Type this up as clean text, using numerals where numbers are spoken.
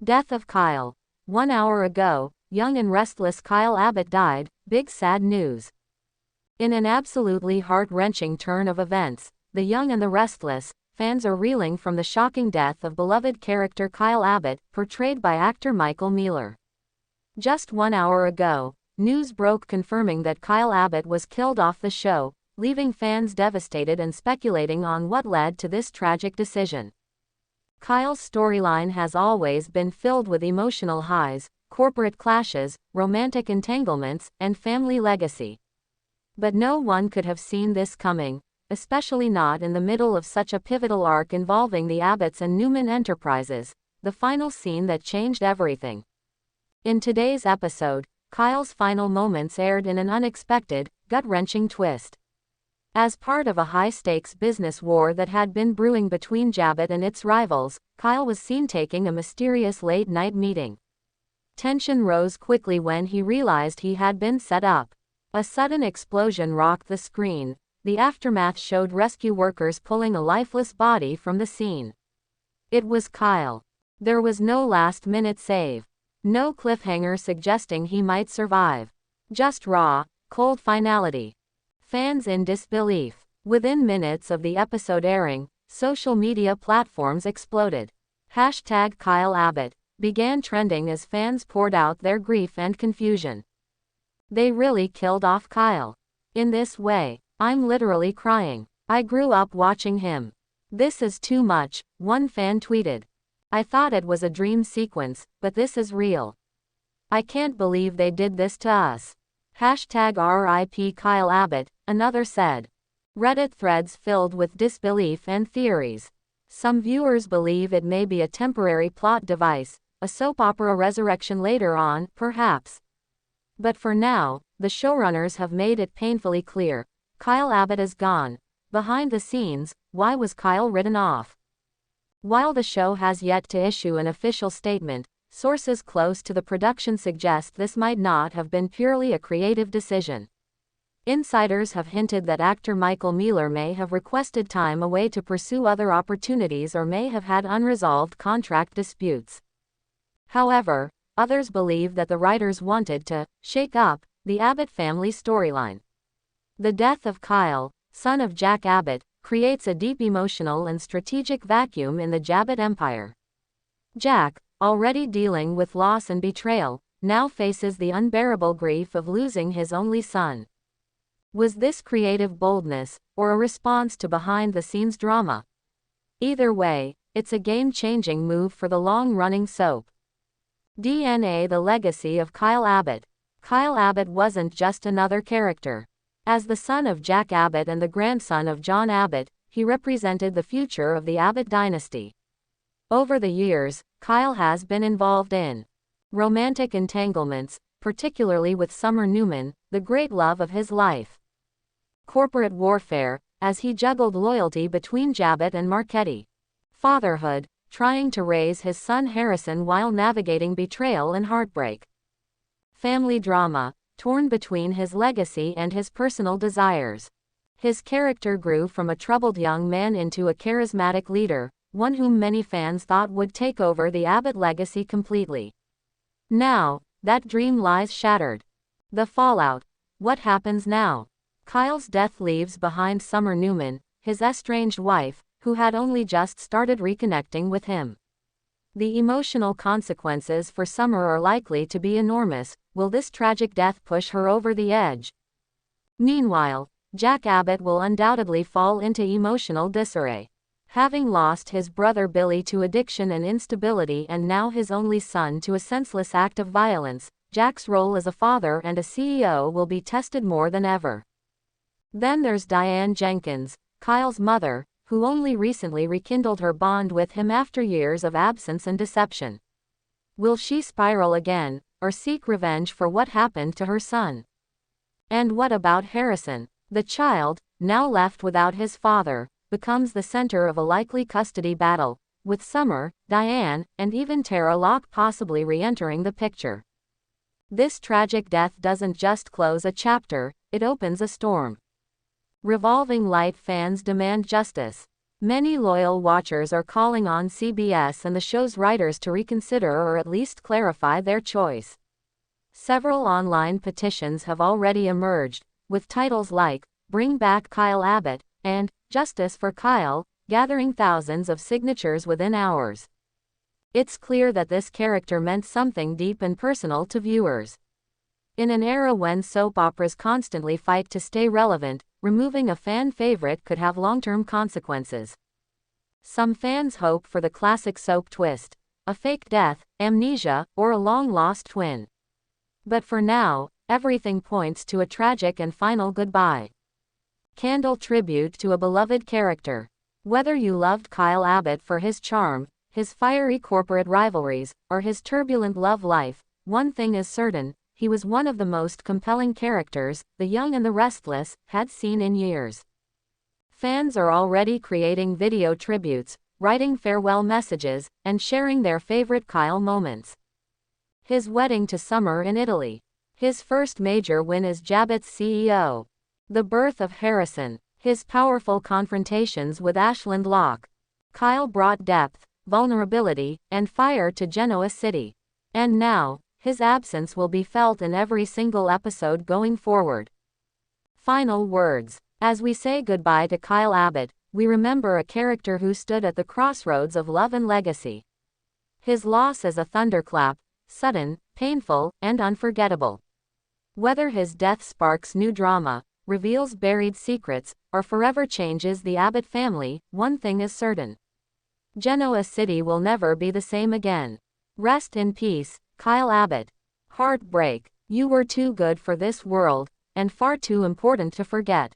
Death of Kyle. 1 hour ago, young and restless Kyle Abbott died. Big sad news. In an absolutely heart-wrenching turn of events, the young and the restless fans are reeling from the shocking death of beloved character Kyle Abbott, portrayed by actor Michael Mealor. Just 1 hour ago, news broke confirming that Kyle Abbott was killed off the show, leaving fans devastated and speculating on what led to this tragic decision. Kyle's storyline has always been filled with emotional highs, corporate clashes, romantic entanglements, and family legacy. But no one could have seen this coming, especially not in the middle of such a pivotal arc involving the Abbotts and Newman Enterprises, the final scene that changed everything. In today's episode, Kyle's final moments aired in an unexpected, gut-wrenching twist. As part of a high-stakes business war that had been brewing between Abbott and its rivals, Kyle was seen taking a mysterious late-night meeting. Tension rose quickly when he realized he had been set up. A sudden explosion rocked the screen. The aftermath showed rescue workers pulling a lifeless body from the scene. It was Kyle. There was no last-minute save. No cliffhanger suggesting he might survive. Just raw, cold finality. Fans in disbelief. Within minutes of the episode airing, social media platforms exploded. #KyleAbbott began trending as fans poured out their grief and confusion. They really killed off Kyle. In this way, I'm literally crying. I grew up watching him. This is too much, one fan tweeted. I thought it was a dream sequence, but this is real. I can't believe they did this to us. #RIP Kyle Abbott, another said. Reddit threads filled with disbelief and theories. Some viewers believe it may be a temporary plot device, a soap opera resurrection later on, perhaps. But for now, the showrunners have made it painfully clear. Kyle Abbott is gone. Behind the scenes, why was Kyle written off? While the show has yet to issue an official statement, sources close to the production suggest this might not have been purely a creative decision. Insiders have hinted that actor Michael Mealor may have requested time away to pursue other opportunities or may have had unresolved contract disputes. However, others believe that the writers wanted to shake up the Abbott family storyline. The death of Kyle, son of Jack Abbott, creates a deep emotional and strategic vacuum in the Abbott empire. Jack, already dealing with loss and betrayal, now faces the unbearable grief of losing his only son. Was this creative boldness, or a response to behind-the-scenes drama? Either way, it's a game-changing move for the long-running soap. DNA: The legacy of Kyle Abbott. Kyle Abbott wasn't just another character. As the son of Jack Abbott and the grandson of John Abbott, he represented the future of the Abbott dynasty. Over the years, Kyle has been involved in romantic entanglements, particularly with Summer Newman, the great love of his life. Corporate warfare, as he juggled loyalty between Abbott and Marchetti. Fatherhood, trying to raise his son Harrison while navigating betrayal and heartbreak. Family drama, torn between his legacy and his personal desires. His character grew from a troubled young man into a charismatic leader, one whom many fans thought would take over the Abbott legacy completely. Now, that dream lies shattered. The fallout. What happens now? Kyle's death leaves behind Summer Newman, his estranged wife, who had only just started reconnecting with him. The emotional consequences for Summer are likely to be enormous. Will this tragic death push her over the edge? Meanwhile, Jack Abbott will undoubtedly fall into emotional disarray. Having lost his brother Billy to addiction and instability and now his only son to a senseless act of violence, Jack's role as a father and a CEO will be tested more than ever. Then there's Diane Jenkins, Kyle's mother, who only recently rekindled her bond with him after years of absence and deception. Will she spiral again, or seek revenge for what happened to her son? And what about Harrison? The child, now left without his father, becomes the center of a likely custody battle, with Summer, Diane, and even Tara Locke possibly re-entering the picture. This tragic death doesn't just close a chapter, it opens a storm. Revolving light. Fans demand justice. Many loyal watchers are calling on CBS and the show's writers to reconsider or at least clarify their choice. Several online petitions have already emerged, with titles like, "Bring Back Kyle Abbott," and "Justice for Kyle," gathering thousands of signatures within hours. It's clear that this character meant something deep and personal to viewers. In an era when soap operas constantly fight to stay relevant, removing a fan favorite could have long-term consequences. Some fans hope for the classic soap twist, a fake death, amnesia, or a long-lost twin. But for now, everything points to a tragic and final goodbye. Candle tribute to a beloved character. Whether you loved Kyle Abbott for his charm, his fiery corporate rivalries, or his turbulent love life, one thing is certain: he was one of the most compelling characters The Young and the Restless had seen in years. Fans are already creating video tributes, writing farewell messages, and sharing their favorite Kyle moments. His wedding to Summer in Italy. His first major win as Jabber's CEO. The birth of Harrison. His powerful confrontations with Ashland Locke. Kyle brought depth, vulnerability, and fire to Genoa City. And now, his absence will be felt in every single episode going forward. Final words. As we say goodbye to Kyle Abbott, we remember a character who stood at the crossroads of love and legacy. His loss is a thunderclap, sudden, painful, and unforgettable. Whether his death sparks new drama, reveals buried secrets, or forever changes the Abbott family, one thing is certain: Genoa City will never be the same again. Rest in peace, Kyle Abbott. Heartbreak. You were too good for this world, and far too important to forget.